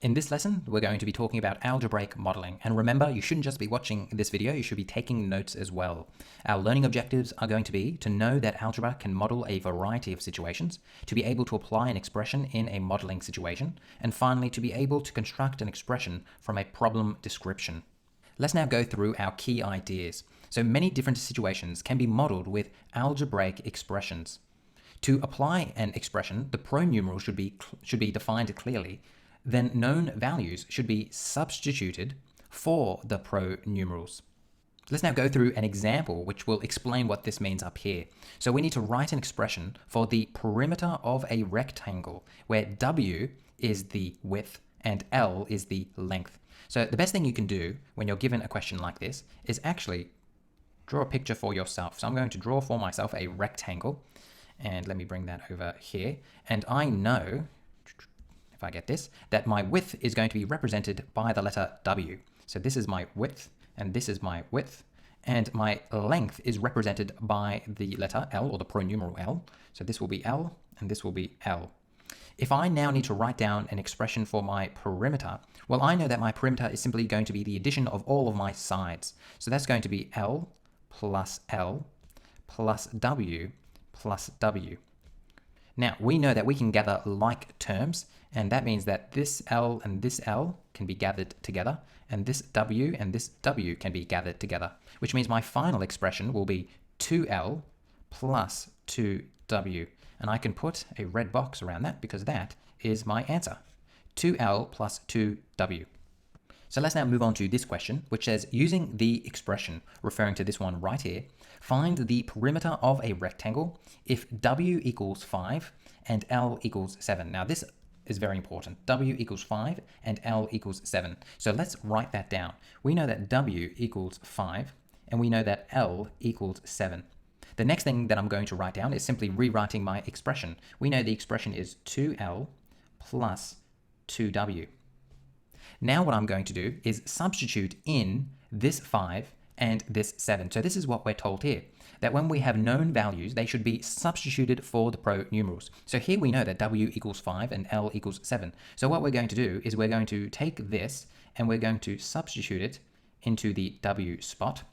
In this lesson, we're going to be talking about algebraic modeling. And remember, you shouldn't just be watching this video, you should be taking notes as well. Our learning objectives are going to be to know that algebra can model a variety of situations, to be able to apply an expression in a modeling situation, and finally, to be able to construct an expression from a problem description. Let's now go through our key ideas. So many different situations can be modeled with algebraic expressions. To apply an expression, the pronumeral should be defined clearly. Then known values should be substituted for the pronumerals. Let's now go through an example which will explain what this means up here. So we need to write an expression for the perimeter of a rectangle where W is the width and L is the length. So the best thing you can do when you're given a question like this is actually draw a picture for yourself. So I'm going to draw for myself a rectangle, and let me bring that over here. And I know, if I get this, that my width is going to be represented by the letter W. So this is my width, and this is my width, and my length is represented by the letter L, or the pronumeral L. So this will be L, and this will be L. If I now need to write down an expression for my perimeter, well, I know that my perimeter is simply going to be the addition of all of my sides. So that's going to be L plus W plus W. Now, we know that we can gather like terms, and that means that this L and this L can be gathered together, and this W and this W can be gathered together, which means my final expression will be 2L plus 2W. And I can put a red box around that because that is my answer, 2L plus 2W. So let's now move on to this question, which says, using the expression referring to this one right here, find the perimeter of a rectangle if W equals 5 and L equals 7. Now this is very important. W equals 5 and L equals 7. So let's write that down. We know that W equals 5 and we know that L equals 7. The next thing that I'm going to write down is simply rewriting my expression. We know the expression is 2L plus 2W. Now what I'm going to do is substitute in this 5 and this 7. So this is what we're told here, that when we have known values, they should be substituted for the pronumerals. So here we know that W equals 5 and L equals 7. So what we're going to do is we're going to take this and we're going to substitute it into the W spot.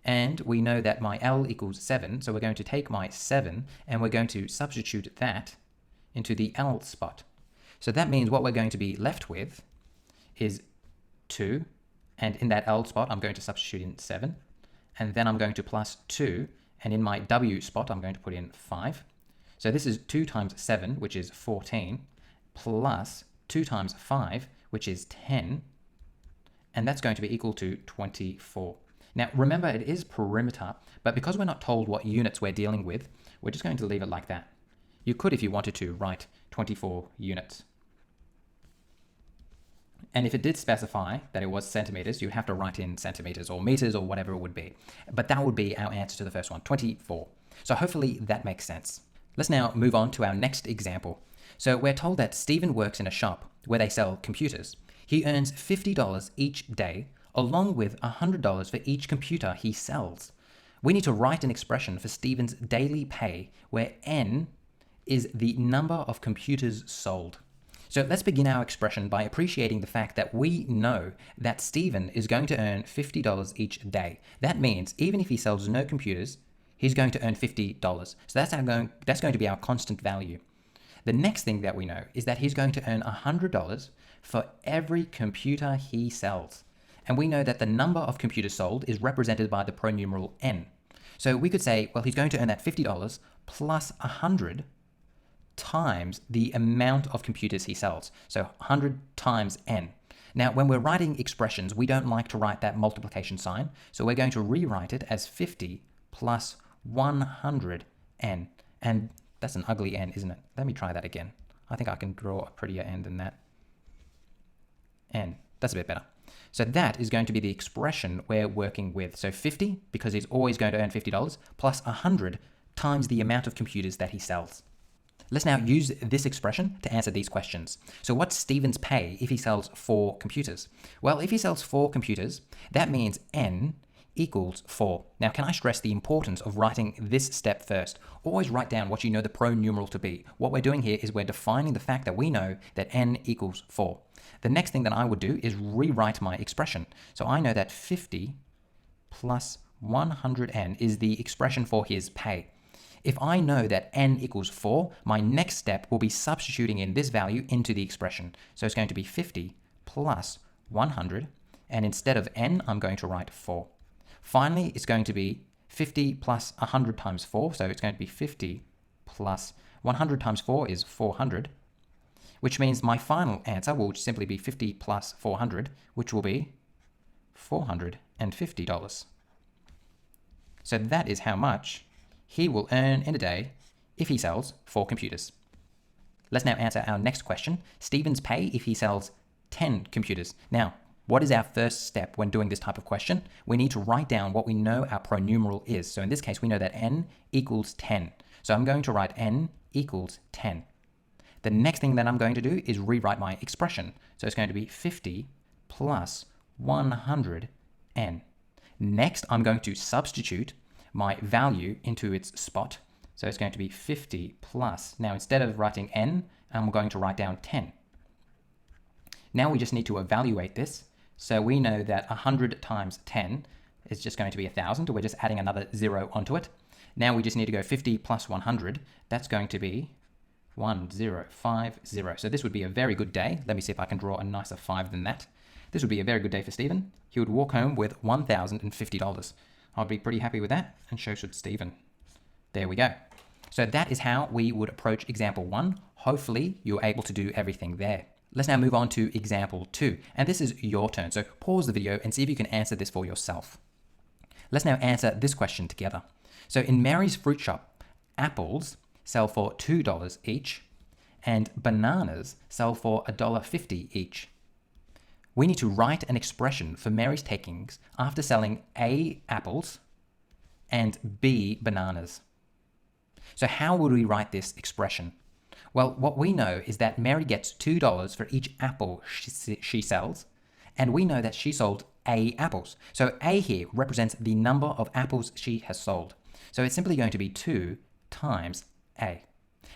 And we know that my L equals 7, so we're going to take my 7 and we're going to substitute that into the L spot. So that means what we're going to be left with is 2, and in that L spot I'm going to substitute in 7, and then I'm going to plus 2, and in my W spot I'm going to put in 5. So this is 2 times 7, which is 14, plus 2 times 5, which is 10, and that's going to be equal to 24. Now remember, it is perimeter, but because we're not told what units we're dealing with, we're just going to leave it like that. You could, if you wanted to, write 24 units. And if it did specify that it was centimeters, you'd have to write in centimeters or meters or whatever it would be. But that would be our answer to the first one, 24. So hopefully that makes sense. Let's now move on to our next example. So we're told that Stephen works in a shop where they sell computers. He earns $50 each day, along with $100 for each computer he sells. We need to write an expression for Stephen's daily pay where N is the number of computers sold. So let's begin our expression by appreciating the fact that we know that Stephen is going to earn $50 each day. That means even if he sells no computers, he's going to earn $50. So that's going to be our constant value. The next thing that we know is that he's going to earn $100 for every computer he sells. And we know that the number of computers sold is represented by the pronumeral N. So we could say, well, he's going to earn that $50 plus 100 times the amount of computers he sells. So 100 times N. Now, when we're writing expressions, we don't like to write that multiplication sign. So we're going to rewrite it as 50 plus 100 N. And that's an ugly N, isn't it? Let me try that again. I think I can draw a prettier N than that. N. That's a bit better. So that is going to be the expression we're working with. So 50, because he's always going to earn $50, plus 100 times the amount of computers that he sells. Let's now use this expression to answer these questions. So what's Stephen's pay if he sells 4 computers? Well, if he sells 4 computers, that means N equals 4. Now, can I stress the importance of writing this step first? Always write down what you know the pronumeral to be. What we're doing here is we're defining the fact that we know that n equals 4. The next thing that I would do is rewrite my expression. So I know that 50 plus 100n is the expression for his pay. If I know that n equals 4, my next step will be substituting in this value into the expression. So it's going to be 50 plus 100, and instead of n, I'm going to write 4. Finally, it's going to be 50 plus 100 times 4, so it's going to be 50 plus 100 times 4 is 400, which means my final answer will simply be 50 plus 400, which will be $450. So that is how much he will earn in a day if he sells 4 computers. Let's now answer our next question. Stephen's pay if he sells 10 computers. Now, what is our first step when doing this type of question? We need to write down what we know our pronumeral is. So in this case, we know that n equals 10. So I'm going to write n equals 10. The next thing that I'm going to do is rewrite my expression. So it's going to be 50 plus 100n. Next, I'm going to substitute my value into its spot. So it's going to be 50 plus. Now, instead of writing n, I'm going to write down 10. Now we just need to evaluate this. So we know that 100 times 10 is just going to be 1,000. We're just adding another 0 onto it. Now we just need to go 50 plus 100. That's going to be 1050. So this would be a very good day. Let me see if I can draw a nicer 5 than that. This would be a very good day for Stephen. He would walk home with $1,050. I'd be pretty happy with that, and so should Stephen. There we go. So that is how we would approach example 1. Hopefully you're able to do everything there. Let's now move on to example 2, and this is your turn. So pause the video and see if you can answer this for yourself. Let's now answer this question together. So in Mary's fruit shop, apples sell for $2 each, and bananas sell for $1.50 each. We need to write an expression for Mary's takings after selling A, apples, and B, bananas. So how would we write this expression? Well, what we know is that Mary gets $2 for each apple she sells, and we know that she sold A apples. So A here represents the number of apples she has sold. So it's simply going to be 2 times A.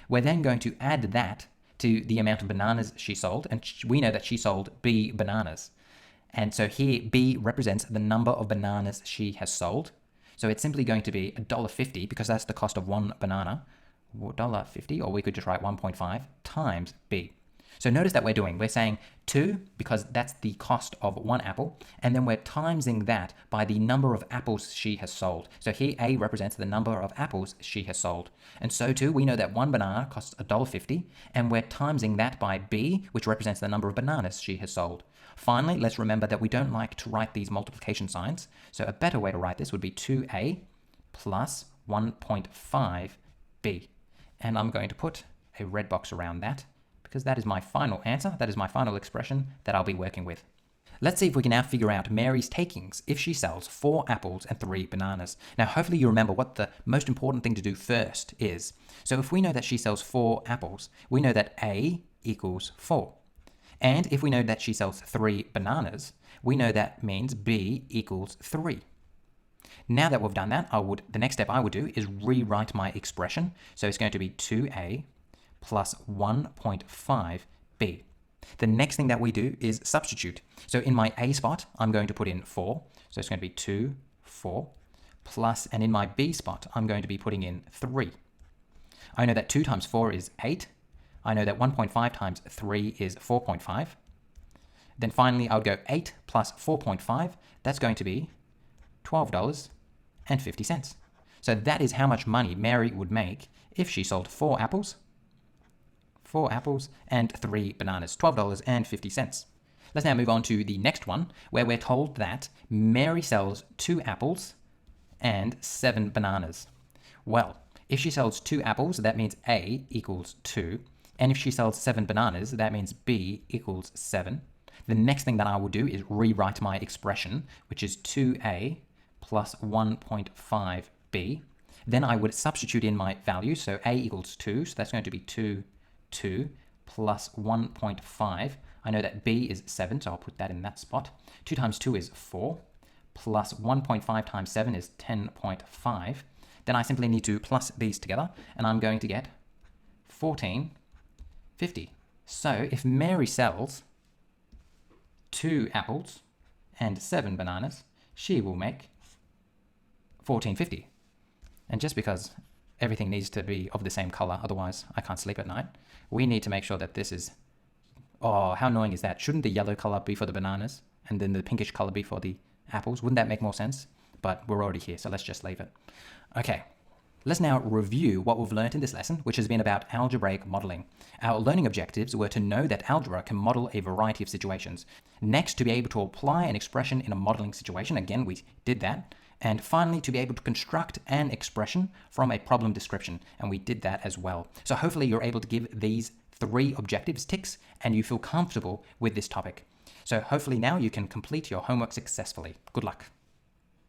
We're then going to add that to the amount of bananas she sold, and we know that she sold B bananas. And so here B represents the number of bananas she has sold. So it's simply going to be $1.50 because that's the cost of one banana. $1.50, or we could just write 1.5 times B. So notice that we're saying 2 because that's the cost of one apple, and then we're timesing that by the number of apples she has sold. So here A represents the number of apples she has sold. And so too, we know that one banana costs $1.50, and we're timesing that by B, which represents the number of bananas she has sold. Finally, let's remember that we don't like to write these multiplication signs. So a better way to write this would be 2A plus 1.5B. And I'm going to put a red box around that because that is my final answer. That is my final expression that I'll be working with. Let's see if we can now figure out Mary's takings if she sells 4 apples and 3 bananas. Now, hopefully you remember what the most important thing to do first is. So if we know that she sells 4 apples, we know that A equals 4. And if we know that she sells 3 bananas, we know that means B equals 3. Now that we've done that, the next step I would do is rewrite my expression. So it's going to be 2A plus 1.5B. The next thing that we do is substitute. So in my A spot, I'm going to put in 4. So it's going to be 2, 4, plus, and in my B spot, I'm going to be putting in 3. I know that 2 times 4 is 8. I know that 1.5 times 3 is 4.5. Then finally, I would go 8 plus 4.5. That's going to be $12.50. So that is how much money Mary would make if she sold 4 apples and 3 bananas, $12.50. Let's now move on to the next one, where we're told that Mary sells 2 apples and 7 bananas. Well, if she sells 2 apples, that means A equals 2. And if she sells 7 bananas, that means B equals 7. The next thing that I will do is rewrite my expression, which is 2A plus 1.5B. Then I would substitute in my values. So A equals 2, so that's going to be 2 plus 1.5. I know that B is 7, so I'll put that in that spot. 2 times 2 is 4, plus 1.5 times 7 is 10.5. Then I simply need to plus these together, and I'm going to get 14.50. So if Mary sells 2 apples and 7 bananas, she will make 14.50. And just because everything needs to be of the same color, otherwise I can't sleep at night, we need to make sure that this is... Oh, how annoying is that? Shouldn't the yellow color be for the bananas and then the pinkish color be for the apples? Wouldn't that make more sense? But we're already here, so let's just leave it. Okay, let's now review what we've learned in this lesson, which has been about algebraic modeling. Our learning objectives were to know that algebra can model a variety of situations. Next, to be able to apply an expression in a modeling situation. Again, we did that. And finally, to be able to construct an expression from a problem description. And we did that as well. So hopefully you're able to give these 3 objectives ticks and you feel comfortable with this topic. So hopefully now you can complete your homework successfully. Good luck.